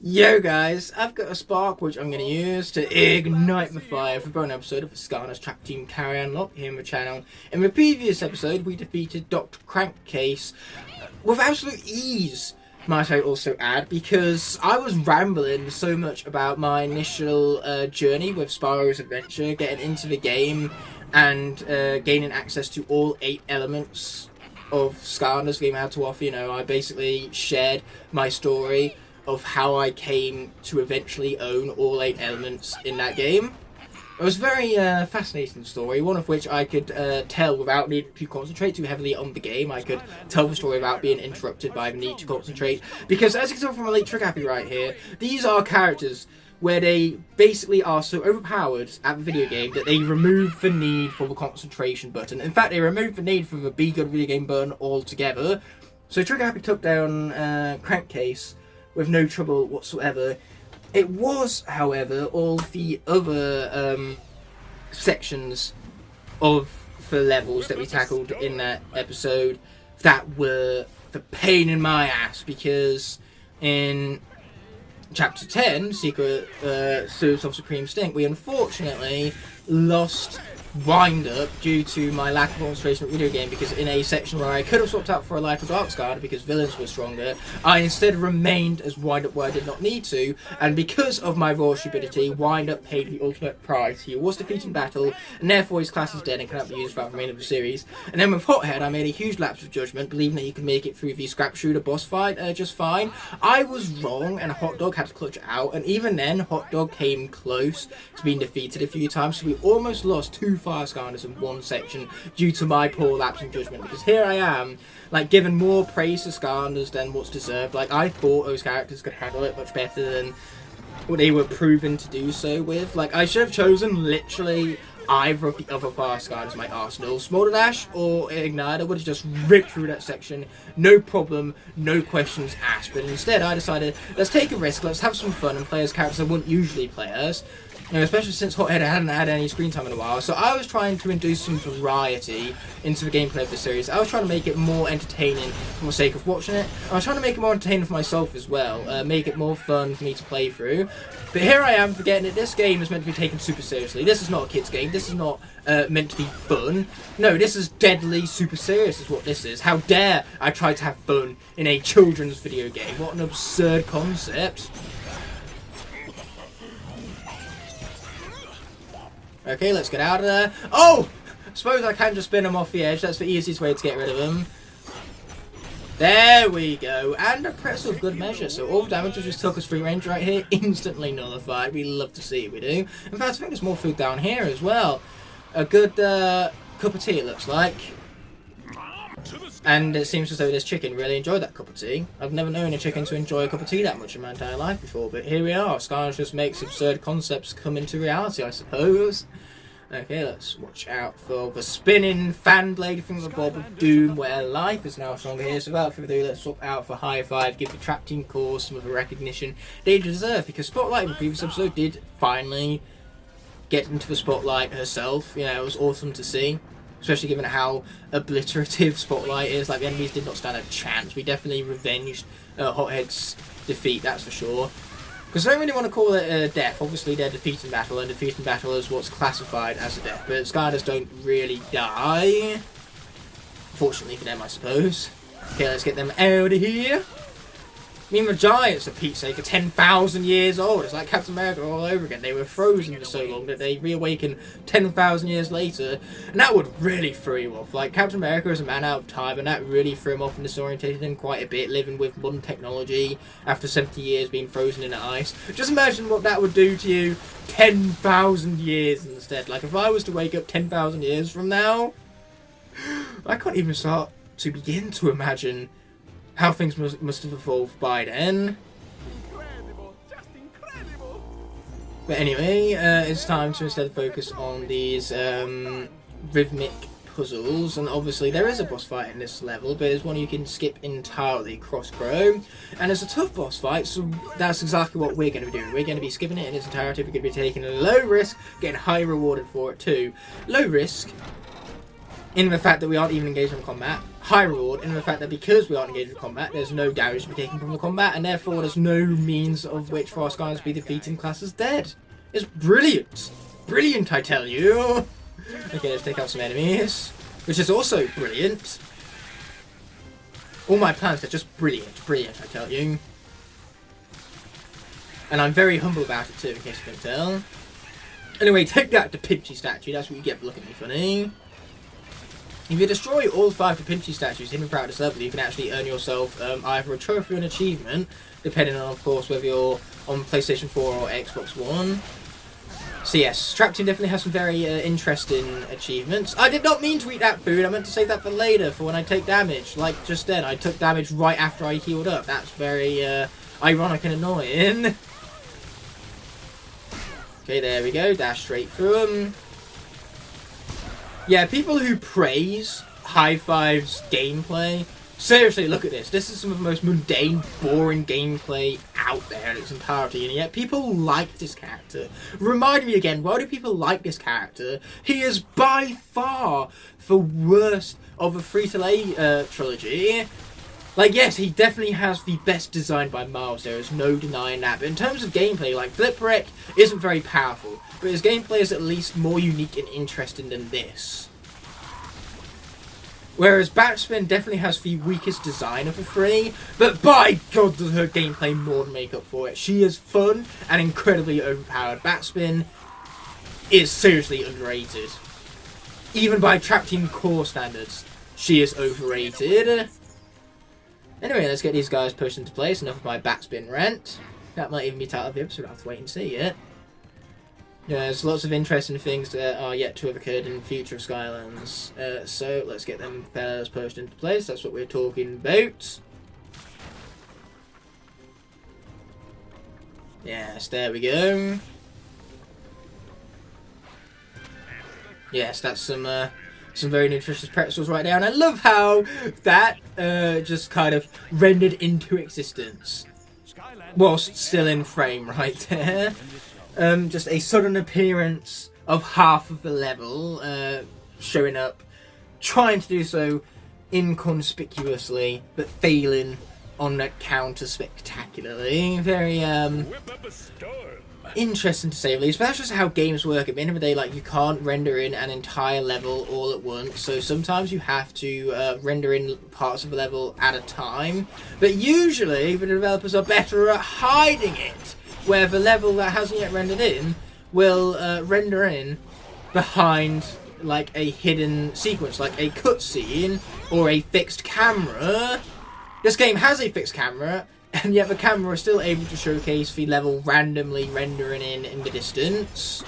Yo guys, I've got a spark which I'm going to use to ignite my fire for a bonus episode of the Skylanders Trap Team Carryon Locke here on the channel. In the previous episode we defeated Dr. Crankcase with absolute ease, might I also add, because I was rambling so much about my initial journey with Spyro's adventure, getting into the game and gaining access to all 8 elements of Skylanders game had to offer. You know, I basically shared my story of how I came to eventually own all 8 elements in that game. It was a very fascinating story, one of which I could tell without needing to concentrate too heavily on the game. I could tell the story without being interrupted by the need to concentrate, because as you can tell from my late trick happy right here, these are characters where they basically are so overpowered at the video game that they remove the need for the concentration button. In fact, they remove the need for the Be Good video game button altogether. So Trick Happy took down Crankcase with no trouble whatsoever. It was, however, all the other sections of the levels that we tackled in that episode that were the pain in my ass, because in Chapter 10, Secret Sewers of Supreme Stink, we unfortunately lost Wind-Up due to my lack of concentration of the video game, because in a section where I could have swapped out for a Light or Dark Skylander because villains were stronger, I instead remained as Wind-Up where I did not need to, and because of my raw stupidity, Wind-Up paid the ultimate price. He was defeated in battle, and therefore his class is dead and cannot be used throughout the remainder of the series. And then with Hothead, I made a huge lapse of judgment, believing that he could make it through the Scrap Shooter boss fight just fine. I was wrong, and Hot Dog had to clutch it out, and even then, Hot Dog came close to being defeated a few times, so we almost lost 2 Fire Skylanders in one section due to my poor lapse in judgment, because here I am, like, giving more praise to Skylanders than what's deserved. Like, I thought those characters could handle it much better than what they were proven to do so with. Like, I should have chosen literally either of the other Fire Skylanders in my arsenal. Smolder Dash or Igknight, I would have just ripped through that section, no problem, no questions asked. But instead, I decided, let's take a risk, let's have some fun and play as characters I wouldn't usually play as. You know, especially since Hothead hadn't had any screen time in a while, so I was trying to induce some variety into the gameplay of the series. I was trying to make it more entertaining for the sake of watching it. I was trying to make it more entertaining for myself as well, make it more fun for me to play through. But here I am forgetting that this game is meant to be taken super seriously. This is not a kid's game. This is not meant to be fun. No, this is deadly super serious is what this is. How dare I try to have fun in a children's video game? What an absurd concept. Okay, let's get out of there. Oh! I suppose I can just spin him off the edge. That's the easiest way to get rid of him. There we go. And a pretzel of good measure. So all the damage we just took as free range right here, instantly nullified. We love to see it, we do. In fact, I think there's more food down here as well. A good cup of tea, it looks like. And it seems as though this chicken really enjoyed that cup of tea. I've never known a chicken to enjoy a cup of tea that much in my entire life before, but here we are. Skylanders just makes absurd concepts come into reality, I suppose. Okay, let's watch out for the spinning fan blade from the Bob of Doom, where life is now stronger here. So without further ado, let's swap out for High Five, give the Trap Team Core some of the recognition they deserve, because Spotlight in the previous episode did finally get into the spotlight herself. You know, it was awesome to see. Especially given how obliterative Spotlight is. Like, the enemies did not stand a chance. We definitely revenged Hothead's defeat, that's for sure. Because I don't really want to call it a death. Obviously, they're defeat in battle, and defeat in battle is what's classified as a death. But Skylanders don't really die. Fortunately for them, I suppose. Okay, let's get them out of here. I mean, the Giants, for Pete's sake, are 10,000 years old. It's like Captain America all over again. They were frozen for so long that they reawaken 10,000 years later. And that would really throw you off. Like, Captain America is a man out of time, and that really threw him off and disorientated him quite a bit, living with modern technology after 70 years being frozen in the ice. Just imagine what that would do to you 10,000 years instead. Like, if I was to wake up 10,000 years from now, I can't even start to begin to imagine how things must have evolved by then. Incredible, just incredible. But anyway, it's time to instead focus on these rhythmic puzzles. And obviously there is a boss fight in this level, but it's one you can skip entirely, Crosscrow. And it's a tough boss fight, so that's exactly what we're going to be doing. We're going to be skipping it in its entirety. We're going to be taking a low risk, getting high rewarded for it too. Low risk, in the fact that we aren't even engaged in combat. High reward in the fact that because we aren't engaged in combat, there's no damage to be taken from the combat, and therefore there's no means of which for our Skylanders to be defeated class as dead. It's brilliant. Brilliant, I tell you. Okay, let's take out some enemies, which is also brilliant. All my plans are just brilliant. Brilliant, I tell you. And I'm very humble about it too, in case you can tell. Anyway, take that, Da Pinchy statue. That's what you get for looking at me funny. If you destroy all 5 Da Pinchy statues hidden throughout this level, you can actually earn yourself either a trophy or an achievement, depending on, of course, whether you're on PlayStation 4 or Xbox One. So yes, Trap Team definitely has some very interesting achievements. I did not mean to eat that food. I meant to save that for later, for when I take damage. Like just then, I took damage right after I healed up. That's very ironic and annoying. Okay, there we go. Dash straight through them. Yeah, people who praise High Five's gameplay, seriously, look at this. This is some of the most mundane, boring gameplay out there in its entirety, and yet people like this character. Remind me again, why do people like this character? He is by far the worst of the free-to-play trilogy. Like, yes, he definitely has the best design by miles, there is no denying that, but in terms of gameplay, like, Flipwreck isn't very powerful, but his gameplay is at least more unique and interesting than this. Whereas Batspin definitely has the weakest design of the 3, but by God does her gameplay more than make up for it. She is fun and incredibly overpowered. Batspin is seriously underrated. Even by Trap Team core standards, she is overrated. Anyway, let's get these guys pushed into place. Enough of my Batspin rant. That might even be title of the episode. I'll have to wait and see it. Yeah, there's lots of interesting things that are yet to have occurred in the future of Skylanders. So let's get them fellas pushed into place. That's what we're talking about. Yes, there we go. Yes, that's some very nutritious pretzels right there, and I love how that just kind of rendered into existence whilst still in frame right there. Just a sudden appearance of half of the level showing up, trying to do so inconspicuously, but failing on that counter spectacularly. Very interesting to say the least, but that's just how games work. At the end of the day, like, you can't render in an entire level all at once, so sometimes you have to render in parts of a level at a time, but usually the developers are better at hiding it, where the level that hasn't yet rendered in will render in behind like a hidden sequence, like a cutscene or a fixed camera. This game has a fixed camera, and yet the camera is still able to showcase the level randomly rendering in the distance.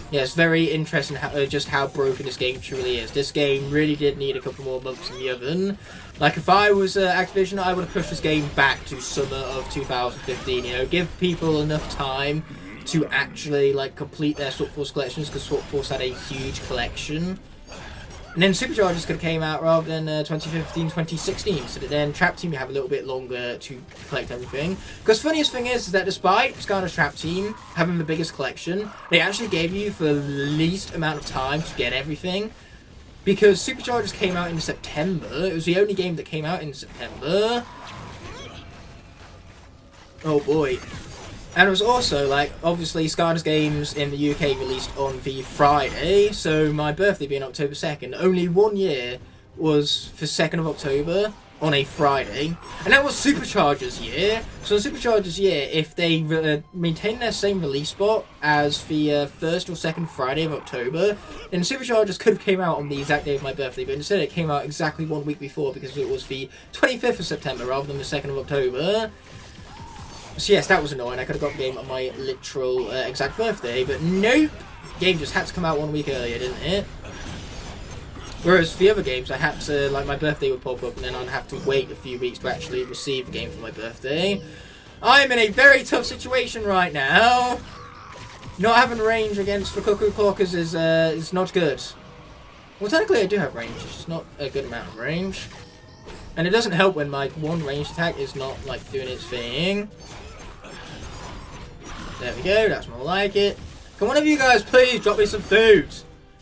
Yeah, it's very interesting how, just how broken this game truly is. This game really did need a couple more months in the oven. Like, if I was Activision, I would have pushed this game back to summer of 2015, you know, give people enough time to actually, like, complete their Swap Force collections, because Swap Force had a huge collection. And then Superchargers could have came out rather than 2015, 2016, so that then Trap Team would have a little bit longer to collect everything. Because funniest thing is that despite Skylanders Trap Team having the biggest collection, they actually gave you the least amount of time to get everything. Because Superchargers came out in September, it was the only game that came out in September. Oh boy. And it was also, like, obviously Skylanders games in the UK released on the Friday, so my birthday being October 2nd, only 1 year was for 2nd of October on a Friday. And that was Superchargers year. So in Superchargers year, if they maintain their same release spot as the first or second Friday of October, then Superchargers could have came out on the exact day of my birthday, but instead it came out exactly 1 week before because it was the 25th of September rather than the 2nd of October. So yes, that was annoying. I could have got the game on my literal exact birthday, but nope. The game just had to come out 1 week earlier, didn't it? Whereas for the other games, I had to, like, my birthday would pop up and then I'd have to wait a few weeks to actually receive the game for my birthday. I'm in a very tough situation right now. Not having range against the Cuckoo Clockers is not good. Well, technically I do have range, it's just not a good amount of range. And it doesn't help when my one ranged attack is not, like, doing its thing. There we go, that's more like it. Can one of you guys please drop me some food?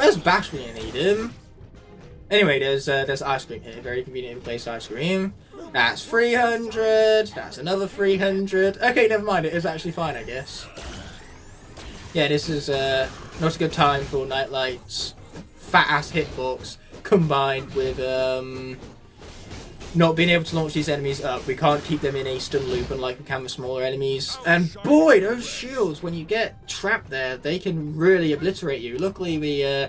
Where's Bash when you need him? Anyway, there's ice cream here. Very conveniently placed ice cream. That's 300. That's another 300. Okay, never mind. It is actually fine, I guess. Yeah, this is not a good time for Nightlight's fat-ass hitbox combined with not being able to launch these enemies up. We can't keep them in a stun loop unlike we can with smaller enemies. And boy, those shields, when you get trapped there, they can really obliterate you. Luckily, we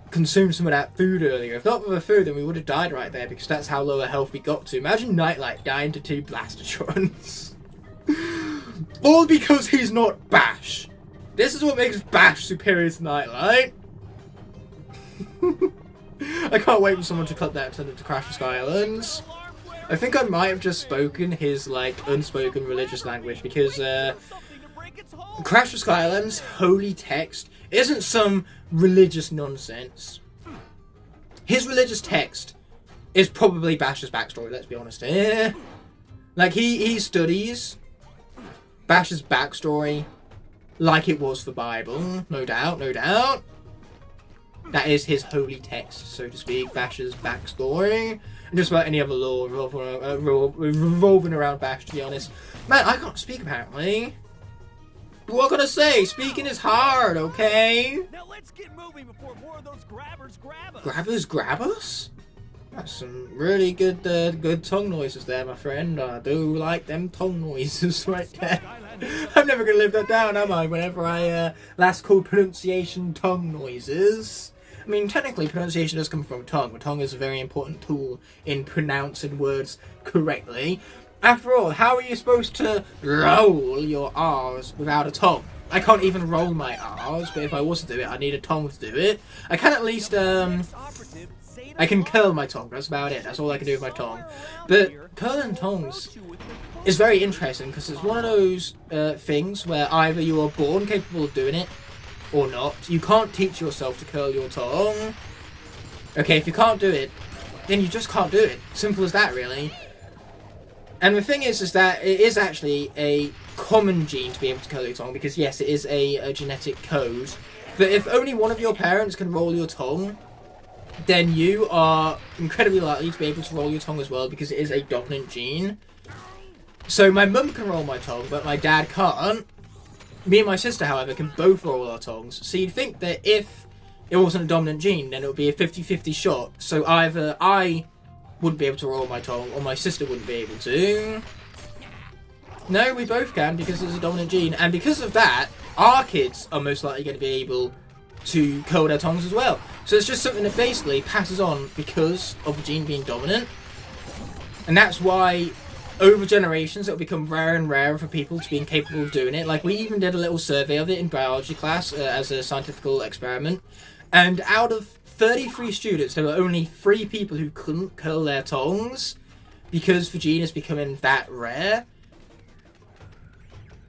consumed some of that food earlier. If not for the food, then we would have died right there because that's how low a health we got to. Imagine Nightlight dying to 2 Blastertrons. All because he's not Bash. This is what makes Bash superior to Nightlight. I can't wait for someone to cut that to Crash of Skylanders. I think I might have just spoken his, like, unspoken religious language because, Crash of Skylanders' holy text isn't some religious nonsense. His religious text is probably Bash's backstory, let's be honest here. Like, he studies Bash's backstory like it was the Bible, no doubt, no doubt. That is his holy text, so to speak, Bash's backstory. And just about any other lore revolving around Bash, to be honest. Man, I can't speak apparently. What can I say? Speaking is hard, okay? Now let's get moving before more of those grabbers grab us. Grabbers grab us? That's some really good good tongue noises there, my friend. I do like them tongue noises right there. I'm never going to live that down, am I? Whenever I last called pronunciation tongue noises. I mean, technically, pronunciation does come from tongue, but tongue is a very important tool in pronouncing words correctly. After all, how are you supposed to roll your R's without a tongue? I can't even roll my R's, but if I was to do it, I need a tongue to do it. I can at least, I can curl my tongue, that's about it. That's all I can do with my tongue. But curling tongues is very interesting, because it's one of those things where either you are born capable of doing it, or not. You can't teach yourself to curl your tongue. Okay, if you can't do it, then you just can't do it. Simple as that, really. And the thing is that it is actually a common gene to be able to curl your tongue, because yes, it is a genetic code. But if only one of your parents can roll your tongue, then you are incredibly likely to be able to roll your tongue as well, because it is a dominant gene. So my mum can roll my tongue, but my dad can't. Me and my sister, however, can both roll our tongues. So you'd think that if it wasn't a dominant gene, then it would be a 50-50 shot. So either I wouldn't be able to roll my tongue, or my sister wouldn't be able to. No, we both can, because it's a dominant gene. And because of that, our kids are most likely going to be able to curl their tongues as well. So it's just something that basically passes on because of the gene being dominant. And that's why over generations it'll become rarer and rarer for people to be capable of doing it. Like, we even did a little survey of it in biology class as a scientific experiment. And out of 33 students, there were only 3 people who couldn't curl their tongues because the gene is becoming that rare.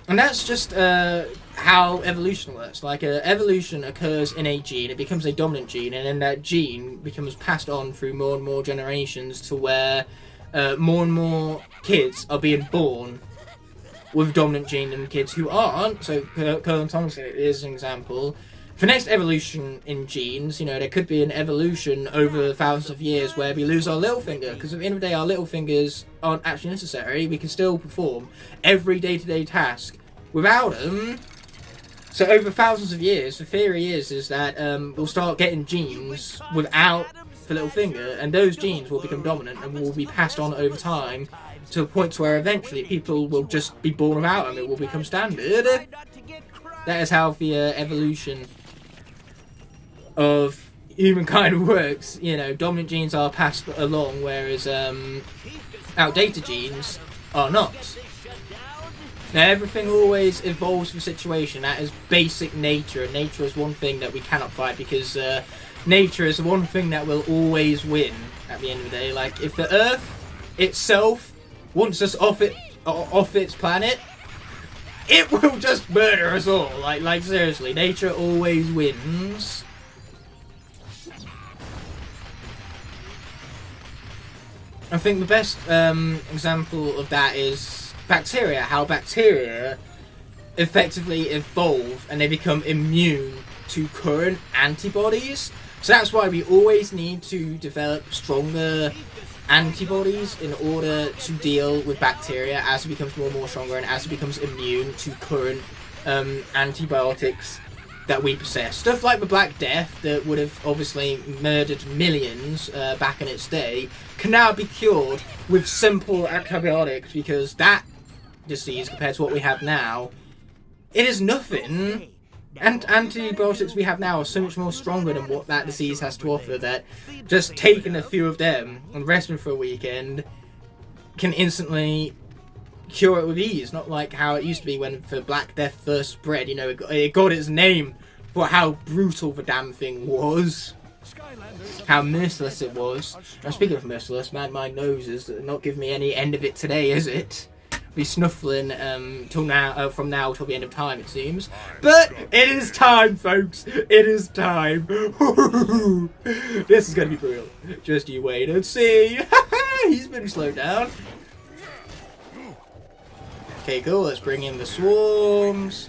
And that's just how evolution works. Like, evolution occurs in a gene, it becomes a dominant gene, and then that gene becomes passed on through more and more generations to where more and more kids are being born with dominant gene than kids who aren't. So, curling tongues is an example. For next evolution in genes, you know, there could be an evolution over thousands of years where we lose our little finger, because at the end of the day, our little fingers aren't actually necessary. We can still perform every day-to-day task without them. So over thousands of years, the theory is that we'll start getting genes without the little finger, and those genes will become dominant and will be passed on over time to a point where eventually people will just be born without them. It will become standard. That is how the evolution of humankind works. You know, dominant genes are passed along, whereas outdated genes are not. Now, everything always evolves with situation. That is basic nature, and nature is one thing that we cannot fight, because nature is the one thing that will always win at the end of the day. Like, if the Earth itself wants us off its planet, it will just murder us all. Like seriously, nature always wins. I think the best example of that is bacteria. How bacteria effectively evolve and they become immune to current antibodies. So that's why we always need to develop stronger antibodies in order to deal with bacteria as it becomes more and more stronger and as it becomes immune to current antibiotics that we possess. Stuff like the Black Death that would have obviously murdered millions back in its day can now be cured with simple antibiotics, because that disease, compared to what we have now, it is nothing. And antibiotics we have now are so much more stronger than what that disease has to offer, that just taking a few of them and resting for a weekend can instantly cure it with ease. Not like how it used to be when the Black Death first spread, you know, it got its name for how brutal the damn thing was. How merciless it was. Now, speaking of merciless, man, my nose is not giving me any end of it today, is it? Be snuffling till now, from now till the end of time, it seems. But it is time, folks. It is time. This is gonna be brutal. Just you wait and see. He's been slowed down. Okay, cool. Let's bring in the swarms.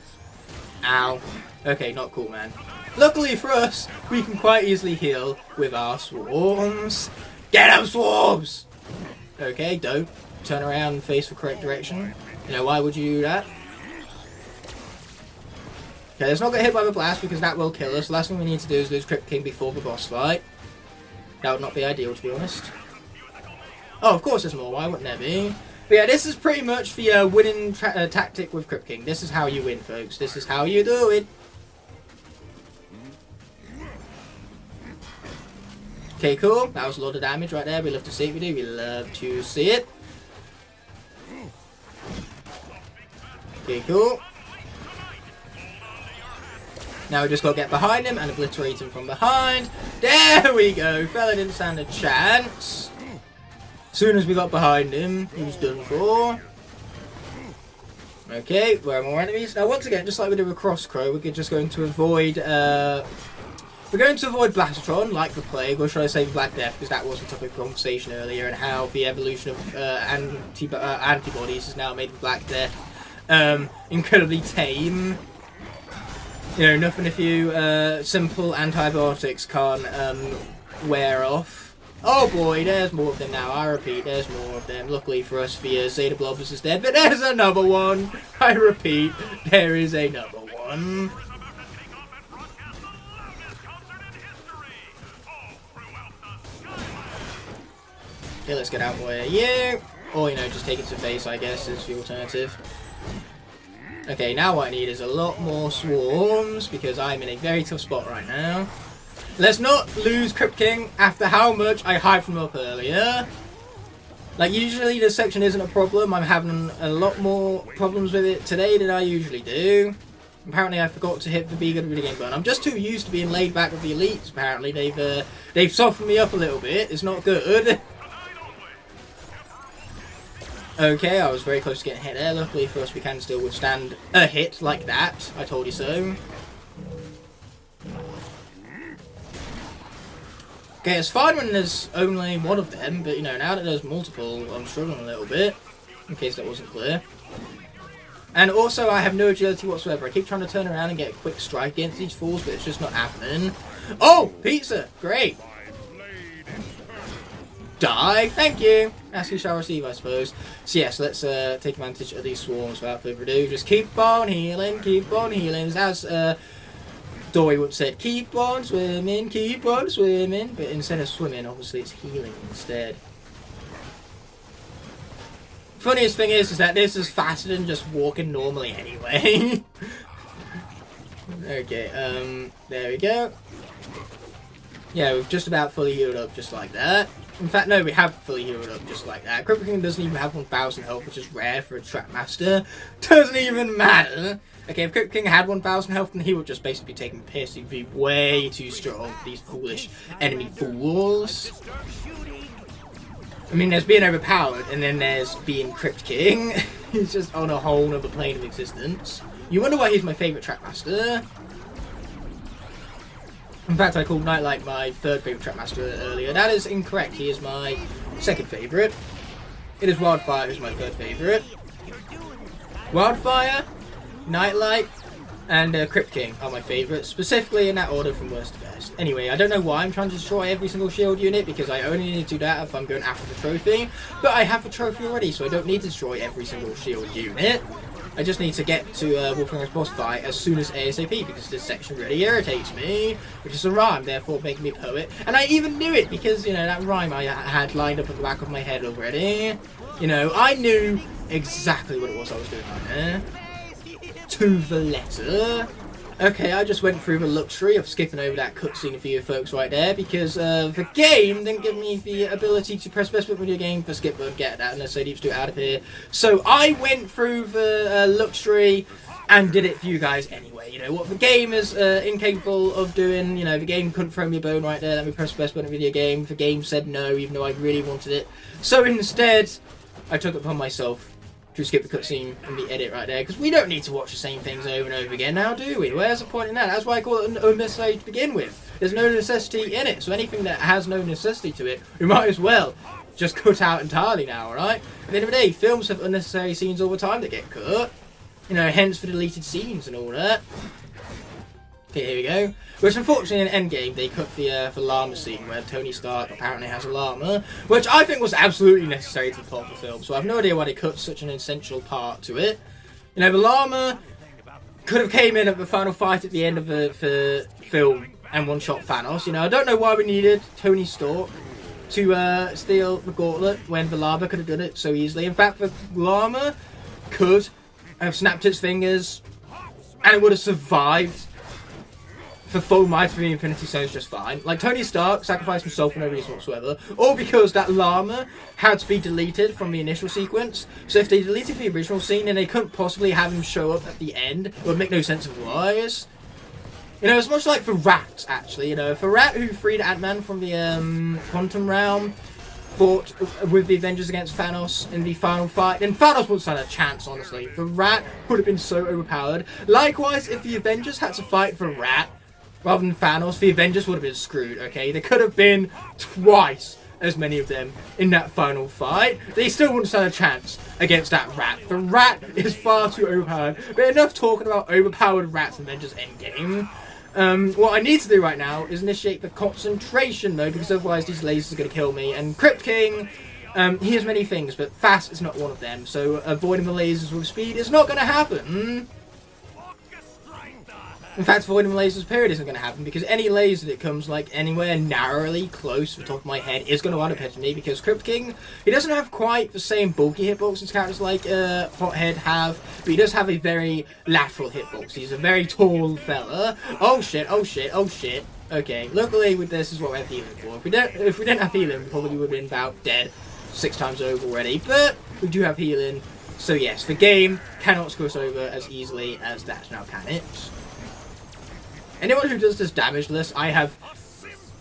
Ow. Okay, not cool, man. Luckily for us, we can quite easily heal with our swarms. Get them, swarms! Okay, don't turn around and face the correct direction. You know, why would you do that? Okay, let's not get hit by the blast, because that will kill us. The last thing we need to do is lose Crypt King before the boss fight. That would not be ideal, to be honest. Oh, of course there's more. Why wouldn't there be? But yeah, this is pretty much the winning tactic with Crypt King. This is how you win, folks. This is how you do it. Okay, cool. That was a lot of damage right there. We love to see it. We love to see it. Okay, cool. Now we just got to get behind him and obliterate him from behind. There we go. Fella didn't stand a chance. As soon as we got behind him, he was done for. Okay, where are more enemies? Now, once again, just like we did with Crosscrow, we're just going to avoid Blastatron, like the Plague, or should I say Black Death, because that was the topic of conversation earlier, and how the evolution of antibodies has now made Black Death incredibly tame. You know, nothing a few simple antibiotics can't wear off. Oh boy, there's more of them now. I repeat, there's more of them. Luckily for us, the Zeta Blobbers is dead, but there's another one. I repeat, there is another one. Okay, let's get out of the way of you. Or, you know, just take it to face, I guess, is the alternative. Okay, now what I need is a lot more swarms, because I'm in a very tough spot right now. Let's not lose Crypt King after how much I hyped him up earlier. Like, usually this section isn't a problem. I'm having a lot more problems with it today than I usually do. Apparently I forgot to hit the Be Good Video Game button. I'm just too used to being laid back with the elites, apparently. They've softened me up a little bit. It's not good. Okay, I was very close to getting hit there. Luckily for us, we can still withstand a hit like that. I told you so. Okay, it's fine when there's only one of them, but you know, now that there's multiple, I'm struggling a little bit, in case that wasn't clear. And also, I have no agility whatsoever. I keep trying to turn around and get a quick strike against these fools, but it's just not happening. Oh, pizza! Great! Die! Thank you! Ask you shall receive, I suppose. So yes, let's take advantage of these swarms without further ado. Just keep on healing, keep on healing. As Dory would say, keep on swimming, but instead of swimming, obviously it's healing instead. Funniest thing is that this is faster than just walking normally anyway. Okay, there we go. Yeah, we've just about fully healed up just like that. In fact, no, we have fully healed up just like that. Crypt King doesn't even have 1,000 health, which is rare for a Trap Master. Doesn't even matter. Okay, if Crypt King had 1,000 health, then he would just basically be taking piss. He'd be way too strong for these foolish enemy fools. I mean, there's being overpowered, and then there's being Crypt King. He's just on a whole other plane of existence. You wonder why he's my favourite Trap Master. In fact, I called Nightlight my third favourite Trap Master earlier. That is incorrect. He is my second favourite. It is Wildfire who's my third favourite. Wildfire, Nightlight, and Crypt King are my favourites, specifically in that order from worst to best. Anyway, I don't know why I'm trying to destroy every single shield unit, because I only need to do that if I'm going after the trophy, but I have the trophy already, so I don't need to destroy every single shield unit. I just need to get to Wolfgang's boss fight as soon as ASAP, because this section really irritates me, which is a rhyme, therefore making me a poet. And I even knew it, because, you know, that rhyme I had lined up at the back of my head already. You know, I knew exactly what it was I was doing right there. To the letter. Okay, I just went through the luxury of skipping over that cutscene for you folks right there, because the game didn't give me the ability to press best video game for skip and get that unless I need to do it out of here. So I went through the luxury and did it for you guys anyway. You know, what the game is incapable of doing, you know, the game couldn't throw me a bone right there, let me press best button video game. The game said no, even though I really wanted it. So instead, I took it upon myself to skip the cutscene and the edit right there, because we don't need to watch the same things over and over again now, do we? Where's the point in that? That's why I call it an unnecessary to begin with. There's no necessity in it, so anything that has no necessity to it, we might as well just cut out entirely now, alright? At the end of the day, films have unnecessary scenes all the time that get cut. You know, hence the deleted scenes and all that. Okay, here we go. Which unfortunately in Endgame they cut the llama scene where Tony Stark apparently has a llama, which I think was absolutely necessary to the plot of the film, so I have no idea why they cut such an essential part to it. You know, the llama could have came in at the final fight at the end of the film and one-shot Thanos. You know, I don't know why we needed Tony Stark to steal the gauntlet when the llama could have done it so easily. In fact, the llama could have snapped its fingers and it would have survived for full might of the Infinity Stones just fine. Like, Tony Stark sacrificed himself for no reason whatsoever, all because that llama had to be deleted from the initial sequence. So if they deleted the original scene, then they couldn't possibly have him show up at the end. It would make no sense otherwise. You know, it's much like the Rat, actually. You know, if the Rat who freed Ant-Man from the Quantum Realm fought with the Avengers against Thanos in the final fight, then Thanos wouldn't stand a chance, honestly. The Rat would have been so overpowered. Likewise, if the Avengers had to fight the Rat rather than Thanos, the Avengers would have been screwed, okay? There could have been twice as many of them in that final fight. They still wouldn't stand a chance against that Rat. The Rat is far too overpowered. But enough talking about overpowered Rats in Avengers Endgame. What I need to do right now is initiate the concentration mode, because otherwise these lasers are going to kill me. And Crypt King, he has many things, but fast is not one of them. So avoiding the lasers with speed is not going to happen. In fact, avoiding lasers period isn't going to happen, because any laser that comes like anywhere narrowly close to the top of my head is going to end up hitting me, because Crypt King, he doesn't have quite the same bulky hitbox as characters like Hothead have, but he does have a very lateral hitbox. He's a very tall fella. Oh shit, oh shit, oh shit. Okay, luckily with this is what we have healing for. If we didn't have healing, we probably would have been about dead 6 times over already, but we do have healing. So yes, the game cannot screw us over as easily as that, now can it? Anyone who does this damage list, I have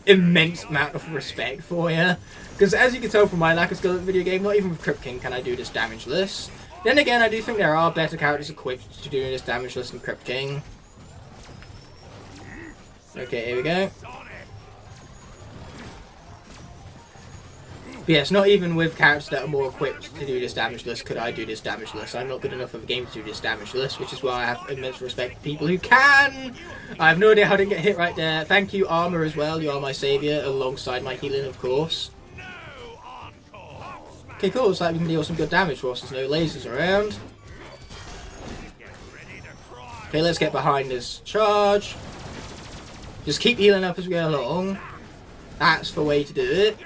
immense amount of respect for you. Because as you can tell from my lack of skill at the video game, not even with Crypt King can I do this damage list. Then again, I do think there are better characters equipped to do this damage list than Crypt King. Okay, here we go. But yes, not even with characters that are more equipped to do this damage list could I do this damage list. I'm not good enough of a game to do this damage list, which is why I have immense respect for people who can. I have no idea how I didn't get hit right there. Thank you, Armor, as well. You are my saviour, alongside my healing, of course. Okay, cool. Looks like we can deal some good damage whilst there's no lasers around. Okay, let's get behind this charge. Just keep healing up as we go along. That's the way to do it.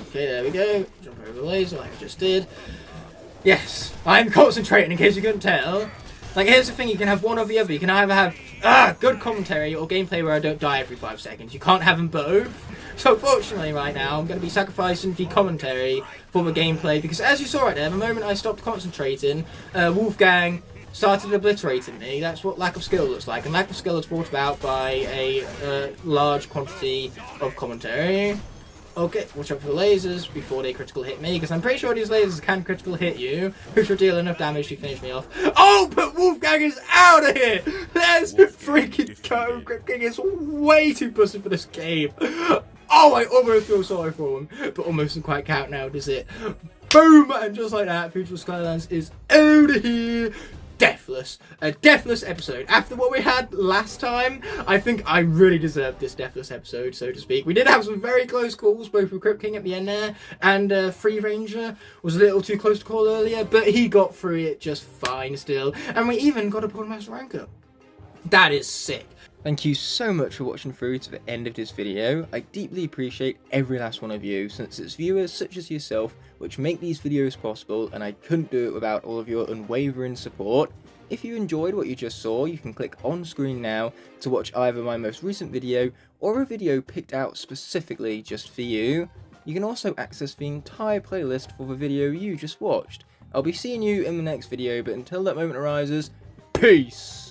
Okay, there we go. Jump over the laser like I just did. Yes, I'm concentrating in case you couldn't tell. Like, here's the thing, you can have one or the other. You can either have good commentary or gameplay where I don't die every 5 seconds. You can't have them both. So fortunately right now, I'm going to be sacrificing the commentary for the gameplay, because as you saw right there, the moment I stopped concentrating, Wolfgang started obliterating me. That's what lack of skill looks like. And lack of skill is brought about by a large quantity of commentary. Okay, watch out for the lasers before they critical hit me, because I'm pretty sure these lasers can critical hit you, which will deal enough damage to finish me off. Oh, but Wolfgang is out of here! Let's freaking go! Crypt King is way too pussy for this game. Oh, I almost feel sorry for him, but almost doesn't quite count now, does it? Boom! And just like that, Future Skylanders is out of here. Deathless. A deathless episode. After what we had last time, I think I really deserved this deathless episode, so to speak. We did have some very close calls, both with Crypt King at the end there, and Free Ranger was a little too close to call earlier, but he got through it just fine still. And we even got a Podmaster rank up. That is sick. Thank you so much for watching through to the end of this video. I deeply appreciate every last one of you, since it's viewers such as yourself which make these videos possible, and I couldn't do it without all of your unwavering support. If you enjoyed what you just saw, you can click on screen now to watch either my most recent video or a video picked out specifically just for you. You can also access the entire playlist for the video you just watched. I'll be seeing you in the next video, but until that moment arises, peace!